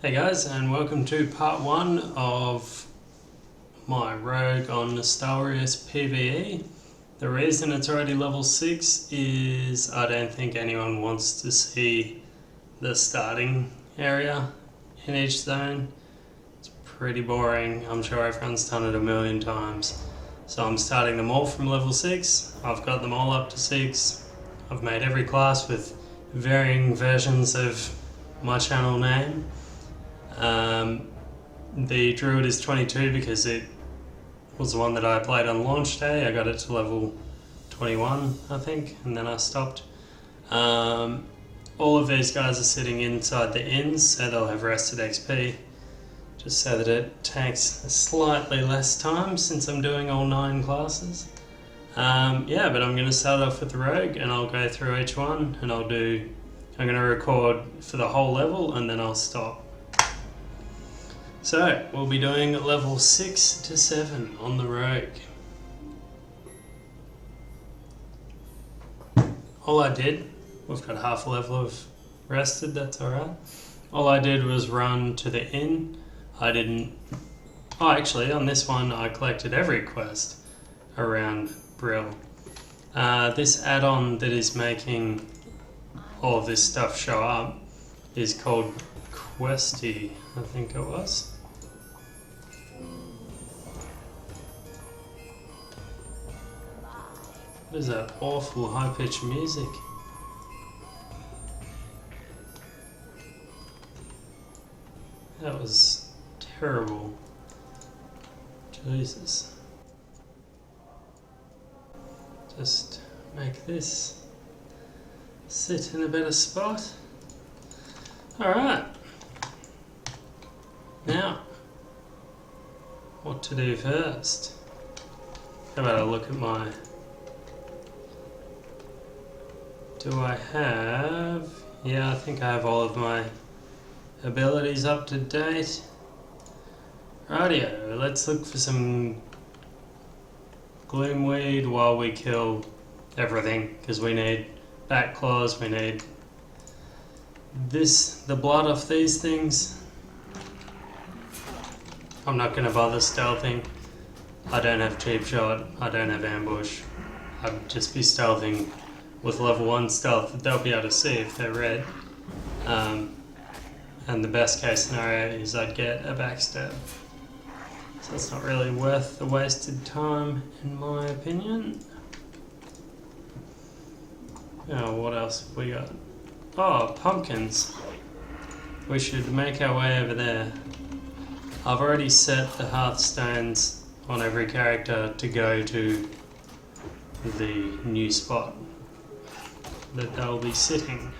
Hey guys, and welcome to part 1 of my rogue on Nostalrius PvE. The reason it's already level 6 is I don't think anyone wants to see the starting area in each zone. It's pretty boring. I'm sure everyone's done it a million times. So I'm starting them all from level 6. I've got them all up to 6. I've made every class with varying versions of my channel name. The Druid is 22 because it was the one that I played on launch day. I got it to level 21, I think, and then I stopped. All of these guys are sitting inside the inns, so they'll have rested XP, just so that it takes slightly less time since I'm doing all 9 classes. But I'm going to start off with the Rogue, and I'll go through each one, and I'm going to record for the whole level, and then I'll stop. So, we'll be doing level 6 to 7 on the Rogue. All I did, we've got half a level of rested, that's alright. All I did was run to the inn. Actually on this one I collected every quest around Brill. This add-on that is making all of this stuff show up is called Questy, I think it was. What is that awful high-pitched music? That was terrible. Jesus. Just make this sit in a better spot. Alright. Now, what to do first? How about I look at my... Do I have... Yeah, I think I have all of my abilities up to date. Rightio, let's look for some Gloomweed while we kill everything, because we need back claws, we need the blood off these things. I'm not going to bother stealthing. I don't have cheap shot, I don't have ambush. I'd just be stealthing with level 1 stealth that they'll be able to see if they're red. And the best case scenario is I'd get a backstab. So it's not really worth the wasted time in my opinion. Oh, what else have we got? Oh, pumpkins. We should make our way over there. I've already set the hearthstones on every character to go to the new spot that they'll be sitting.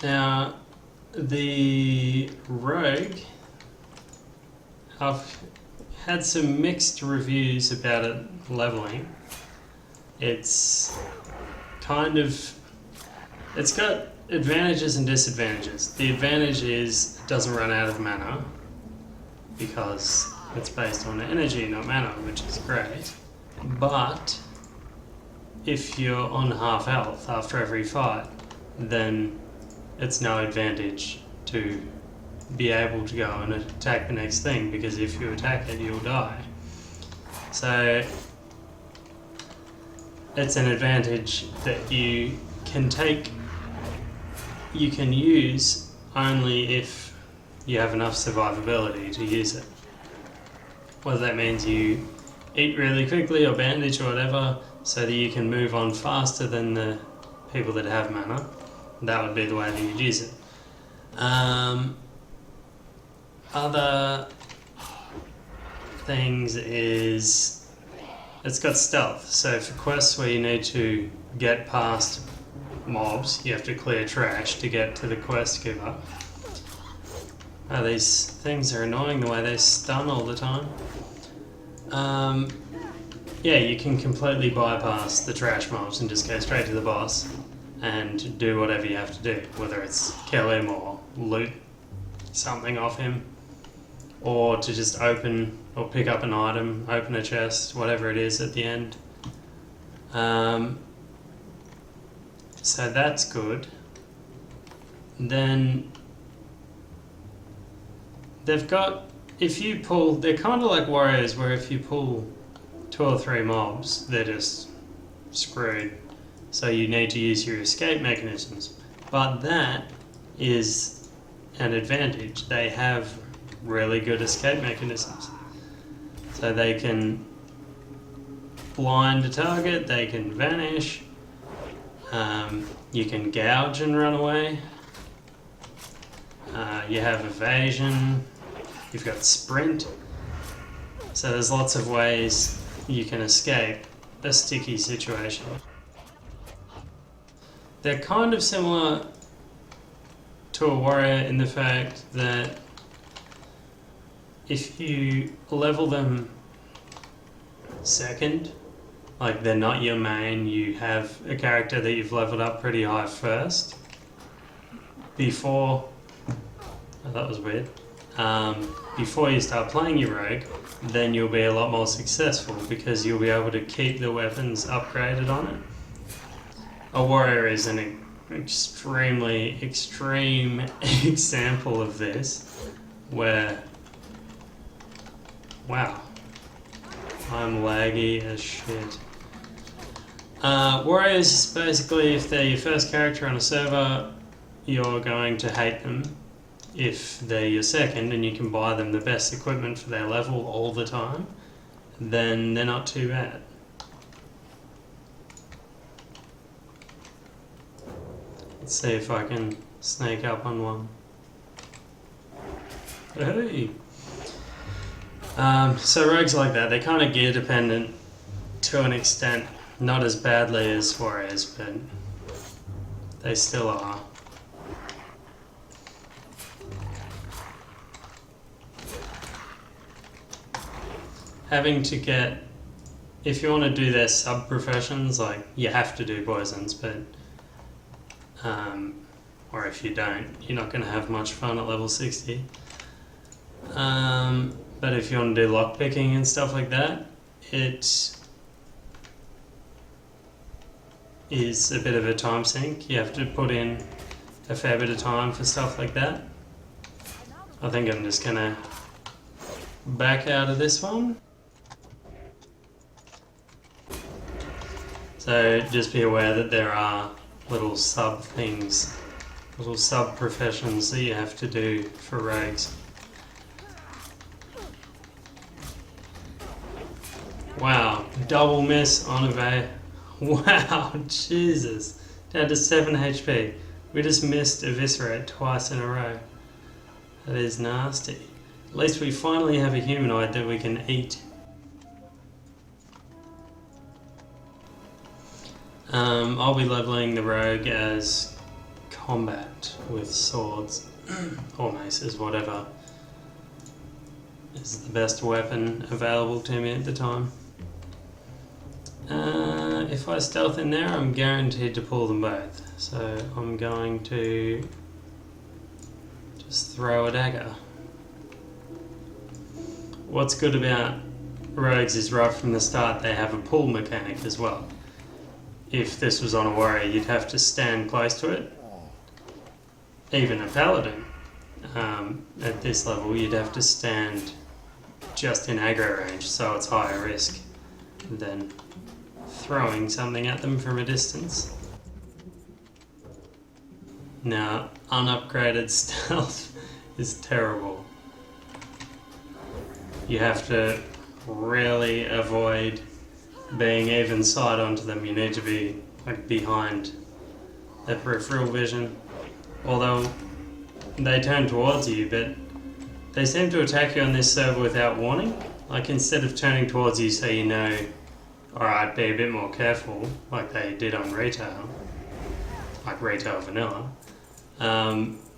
Now, the Rogue, I've had some mixed reviews about it leveling. It's got advantages and disadvantages. The advantage is it doesn't run out of mana because it's based on energy, not mana, which is great. But if you're on half health after every fight, then it's no advantage to be able to go and attack the next thing, because if you attack it, you'll die. So it's an advantage that you can use only if you have enough survivability to use it. Whether that means you eat really quickly or bandage or whatever so that you can move on faster than the people that have mana, that would be the way that you'd use it. Other things is it's got stealth, so for quests where you need to get past mobs, you have to clear trash to get to the quest giver. These things are annoying the way they stun all the time. You can completely bypass the trash mobs and just go straight to the boss and do whatever you have to do, whether it's kill him or loot something off him, or to just open or pick up an item, open a chest, whatever it is at the end. So that's good. Then they've got, if you pull, they're kind of like warriors where if you pull 2 or 3 mobs, they're just screwed. So you need to use your escape mechanisms. But that is an advantage. They have really good escape mechanisms. So they can blind a target, they can vanish, you can gouge and run away, you have evasion, you've got sprint. So there's lots of ways you can escape a sticky situation. They're kind of similar to a warrior in the fact that if you level them second, like they're not your main, you have a character that you've leveled up pretty high first, before, oh, that was weird, before you start playing your rogue, then you'll be a lot more successful because you'll be able to keep the weapons upgraded on it. A warrior is an extremely extreme example of this, where, wow, I'm laggy as shit. Warriors, basically, if they're your first character on a server, you're going to hate them. If they're your second and you can buy them the best equipment for their level all the time, then they're not too bad. Let's see if I can sneak up on one. Hey! So rogues like that, they're kind of gear dependent to an extent, not as badly as warriors, but they still are. Having to get, if you want to do their sub-professions, like you have to do poisons, but or if you don't, you're not going to have much fun at level 60. But if you want to do lockpicking and stuff like that, it is a bit of a time sink. You have to put in a fair bit of time for stuff like that. I think I'm just going to back out of this one. So just be aware that there are little sub things, little sub professions that you have to do for rogues. Wow, double miss on evade. Wow, Jesus. Down to 7 HP. We just missed eviscerate twice in a row. That is nasty. At least we finally have a humanoid that we can eat. I'll be leveling the rogue as combat with swords or maces, whatever is the best weapon available to me at the time. If I stealth in there, I'm guaranteed to pull them both, so I'm going to just throw a dagger. What's good about rogues is right from the start they have a pull mechanic as well. If this was on a warrior, you'd have to stand close to it. Even a paladin, at this level, you'd have to stand just in aggro range, so it's higher risk than throwing something at them from a distance. Now, unupgraded stealth is terrible. You have to really avoid being even sight onto them. You need to be like behind their peripheral vision. Although they turn towards you, but they seem to attack you on this server without warning. Like instead of turning towards you so you know, alright, be a bit more careful, like they did on retail, like retail vanilla,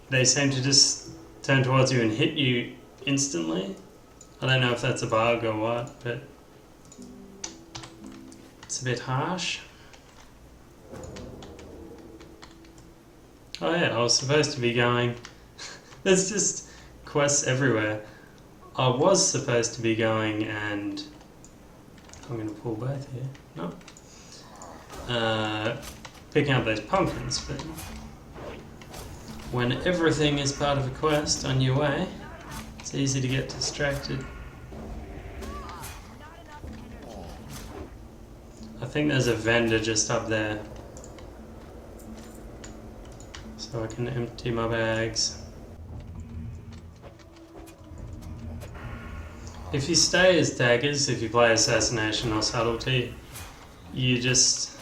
they seem to just turn towards you and hit you instantly. I don't know if that's a bug or what, but it's a bit harsh. Oh yeah, I was supposed to be going... There's just quests everywhere. I was supposed to be going and... I'm going to pull both here. No. picking up those pumpkins, but when everything is part of a quest on your way, it's easy to get distracted. I think there's a vendor just up there, so I can empty my bags. If you stay as daggers, if you play assassination or subtlety, you just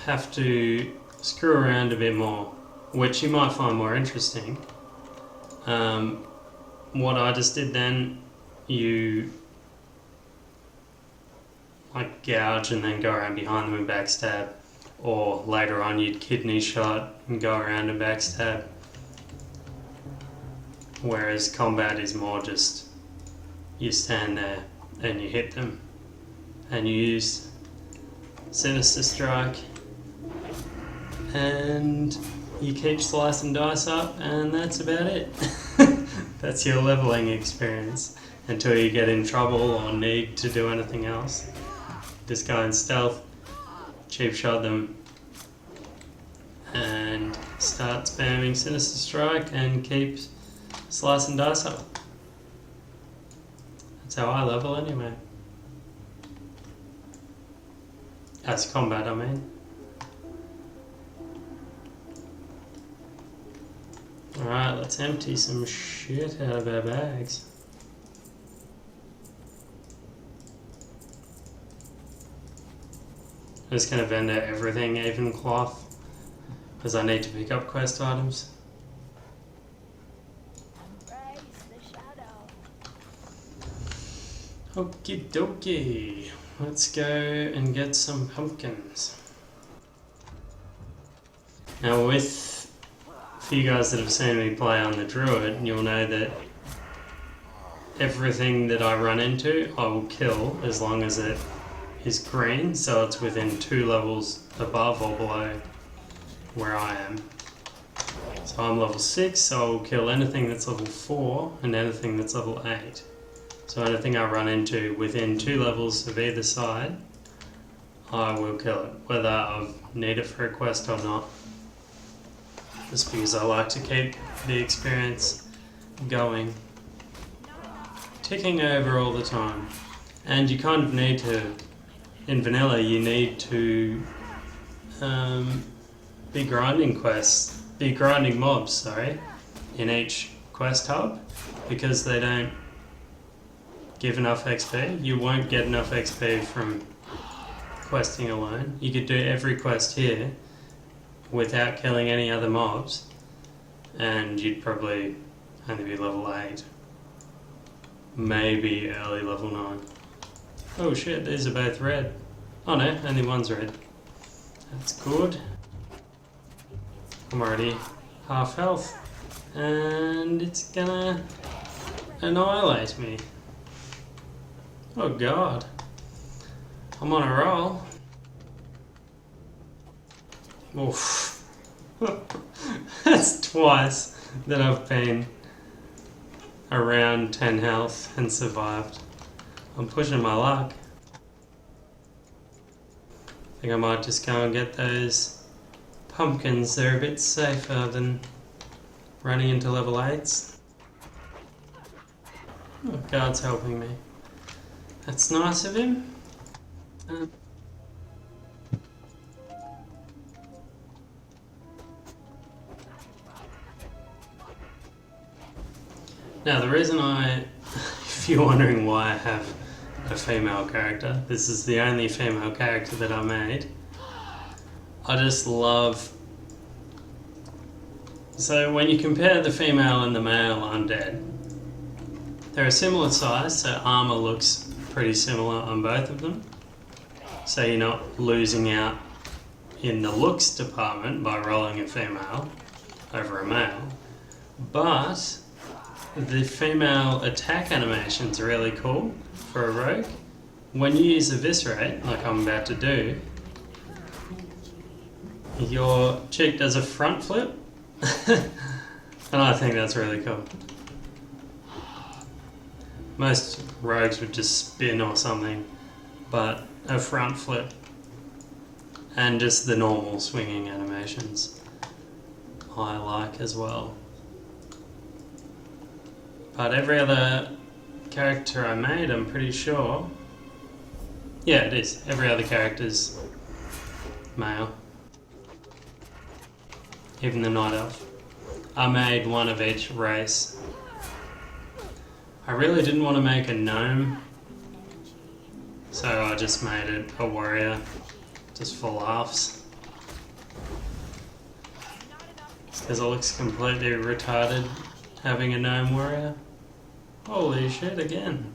have to screw around a bit more, which you might find more interesting. What I just did then, you like gouge and then go around behind them and backstab, or later on you'd kidney shot and go around and backstab. Whereas combat is more just you stand there and you hit them and you use Sinister Strike and you keep slice and dice up, and that's about it. That's your leveling experience until you get in trouble or need to do anything else. Just go in stealth, cheap shot them, and start spamming Sinister Strike and keep slice and dice up. That's how I level anyway. As combat, I mean. Alright, let's empty some shit out of our bags. I'm just going to vendor everything, even cloth, because I need to pick up quest items. Okie dokie, let's go and get some pumpkins. Now for you guys that have seen me play on the Druid, you'll know that everything that I run into I will kill as long as it is green, so it's within 2 levels above or below where I am. So I'm level 6, so I'll kill anything that's level 4 and anything that's level 8. So anything I run into within 2 levels of either side, I will kill it, whether I need it for a quest or not. Just because I like to keep the experience going, ticking over all the time. And you kind of need to, in vanilla, you need to be grinding mobs, in each quest hub, because they don't give enough XP. You won't get enough XP from questing alone. You could do every quest here without killing any other mobs, and you'd probably only be level 8. Maybe early level 9. Oh shit, these are both red. Oh no, only one's red. That's good. I'm already half health, and it's gonna annihilate me. Oh god. I'm on a roll. Oof. That's twice that I've been around 10 health and survived. I'm pushing my luck. I think I might just go and get those pumpkins. They're a bit safer than running into level 8s. Oh, guard's helping me. That's nice of him. Now the reason if you're wondering why I have a female character, this is the only female character that I made. I just love... So when you compare the female and the male undead, they're a similar size, so armor looks pretty similar on both of them. So you're not losing out in the looks department by rolling a female over a male. But the female attack animation's really cool for a rogue. When you use Eviscerate, like I'm about to do, your chick does a front flip. And I think that's really cool. Most rogues would just spin or something, but a front flip And just the normal swinging animations I like as well. But every other character I made, I'm pretty sure... Yeah, it is. Every other character's male. Even the Night Elf. I made one of each race. I really didn't want to make a gnome, so I just made it a warrior, just for laughs. Because it looks completely retarded having a gnome warrior. Holy shit, again.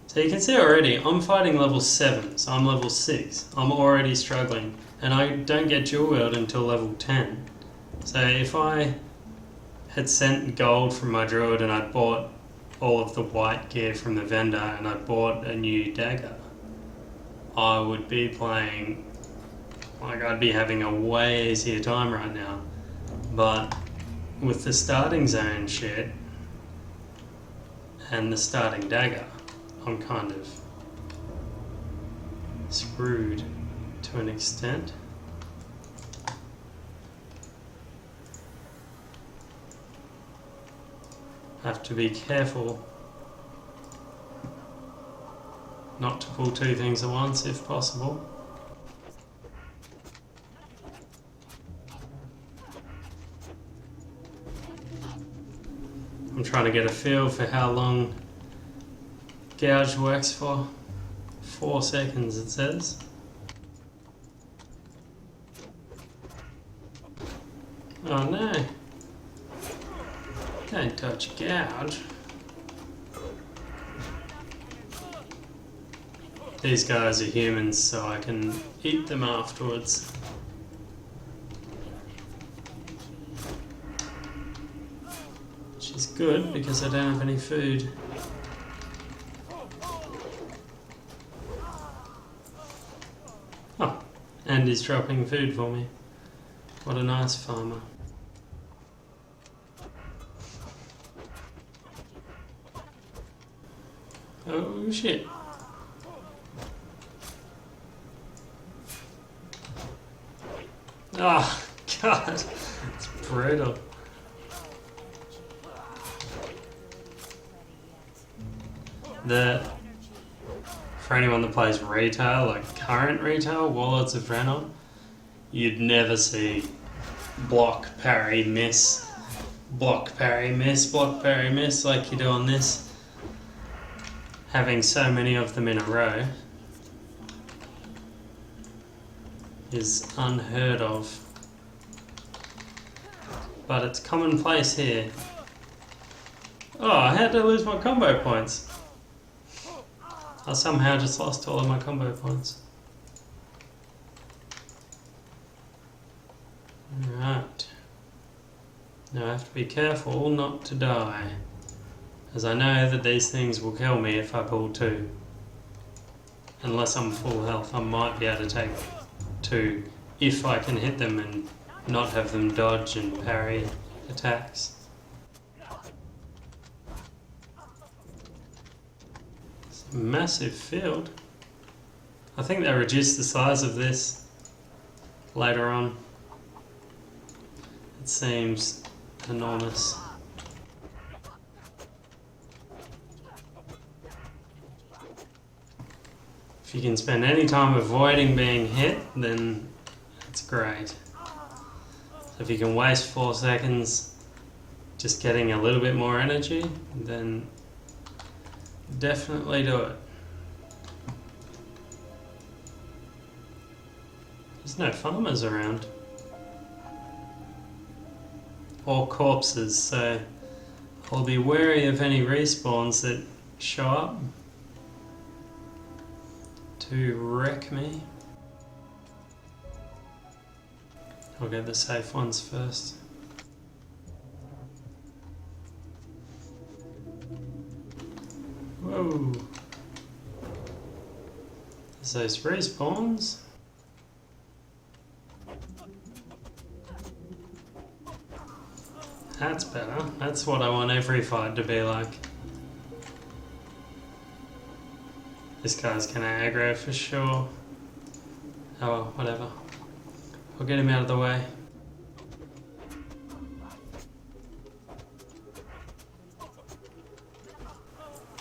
So you can see already, I'm fighting level 7, so I'm level 6. I'm already struggling, and I don't get dual wield until level 10. So if I had sent gold from my druid and I'd bought all of the white gear from the vendor and I'd bought a new dagger, I would be playing, like I'd be having a way easier time right now. But with the starting zone shit and the starting dagger, I'm kind of screwed to an extent. Have to be careful not to pull two things at once if possible. I'm trying to get a feel for how long gouge works for. 4 seconds it says. Oh no. Don't touch gouge. These guys are humans, so I can eat them afterwards. Which is good because I don't have any food. Oh, and he's dropping food for me. What a nice farmer. Oh shit. Oh god, it's brutal. For anyone that plays retail, like current retail, Warlords of Draenor, you'd never see block, parry, miss, block, parry, miss, block, parry, miss like you do on this. Having so many of them in a row is unheard of. But it's commonplace here. Oh, I had to lose my combo points. I somehow just lost all of my combo points. Alright. Now I have to be careful not to die, as I know that these things will kill me if I pull 2. Unless I'm full health, I might be able to take 2 if I can hit them and not have them dodge and parry attacks. It's a massive field. I think they reduced the size of this later on. It seems enormous. If you can spend any time avoiding being hit, then it's great. So if you can waste 4 seconds just getting a little bit more energy, then definitely do it. There's no farmers around. Or corpses, so I'll be wary of any respawns that show up to wreck me. I'll get the safe ones first. Whoa. There's those respawns. That's better. That's what I want every fight to be like. This guy's gonna aggro for sure. Oh well, whatever. I'll get him out of the way.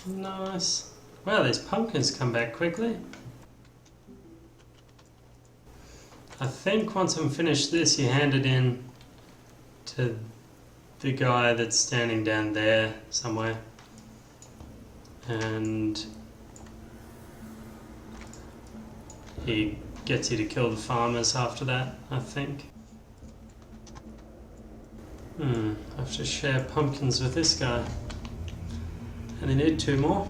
Nice. Wow, these pumpkins come back quickly. I think once I'm finished this, you hand it in to the guy that's standing down there somewhere. And he gets you to kill the farmers after that, I think. I have to share pumpkins with this guy. And I need 2 more.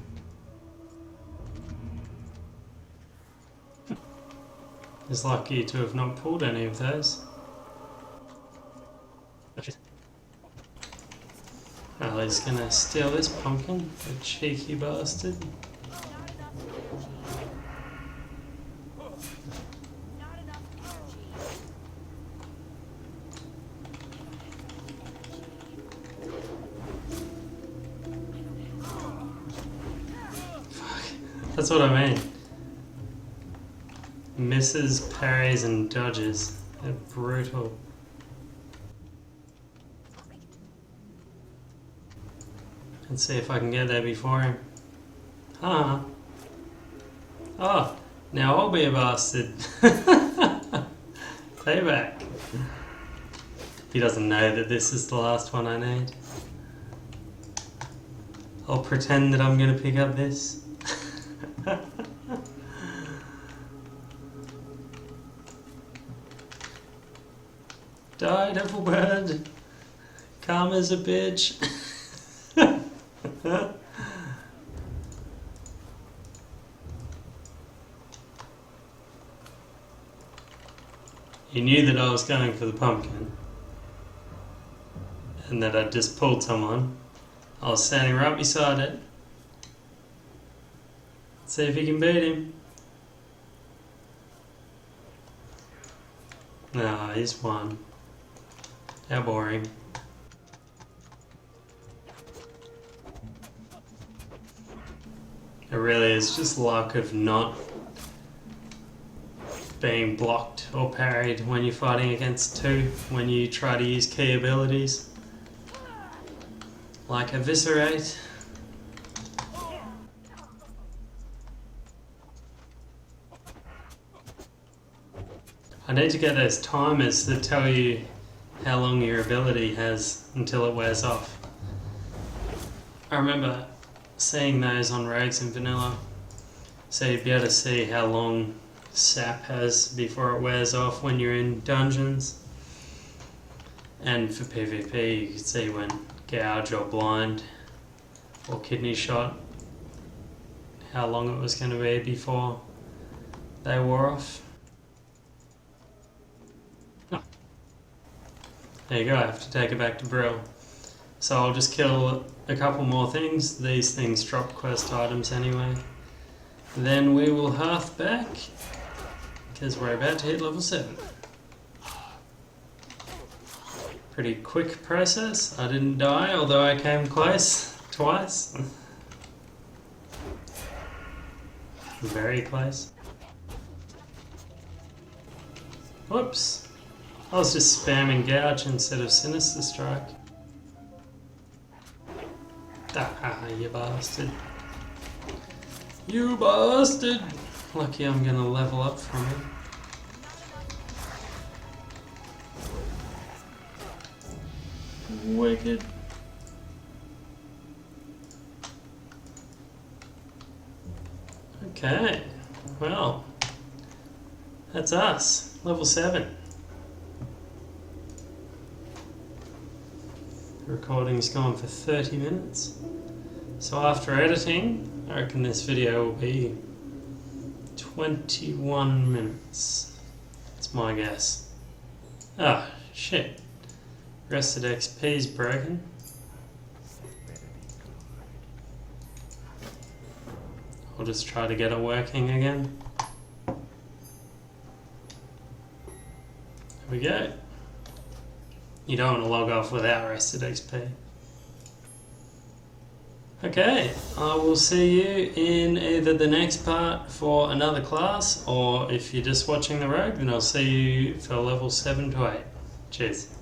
He's lucky to have not pulled any of those. Well, he's gonna steal this pumpkin, the cheeky bastard. That's what I mean. Misses, parries and dodges. They're brutal. Let's see if I can get there before him. Ah. Oh, now I'll be a bastard. Payback. He doesn't know that this is the last one I need. I'll pretend that I'm gonna pick up this. Die, devil bird. Karma's a bitch. He knew that I was going for the pumpkin and that I'd just pulled someone. I was standing right beside it. Let's see if he can beat him. No, he's won. How boring. It really is just luck of not being blocked or parried when you're fighting against 2, when you try to use key abilities. Like Eviscerate. I need to get those timers that tell you how long your ability has until it wears off. I remember seeing those on rogues in vanilla, so you'd be able to see how long sap has before it wears off when you're in dungeons. And for PvP you could see when gouge or blind or kidney shot, how long it was going to be before they wore off. There you go, I have to take it back to Brill. So I'll just kill a couple more things. These things drop quest items anyway. Then we will hearth back, because we're about to hit level 7. Pretty quick process. I didn't die, although I came close twice. Very close. Whoops. I was just spamming gouge instead of sinister strike. Ah, you bastard. You bastard! Lucky I'm gonna level up from him. Wicked. Okay, well, that's us. Level 7. The recording's gone for 30 minutes. So after editing, I reckon this video will be 21 minutes. That's my guess. Ah, shit. Rested XP's broken. I'll just try to get it working again. There we go. You don't want to log off without rested XP. Okay, I will see you in either the next part for another class, or if you're just watching the rogue, then I'll see you for level 7 to 8. Cheers.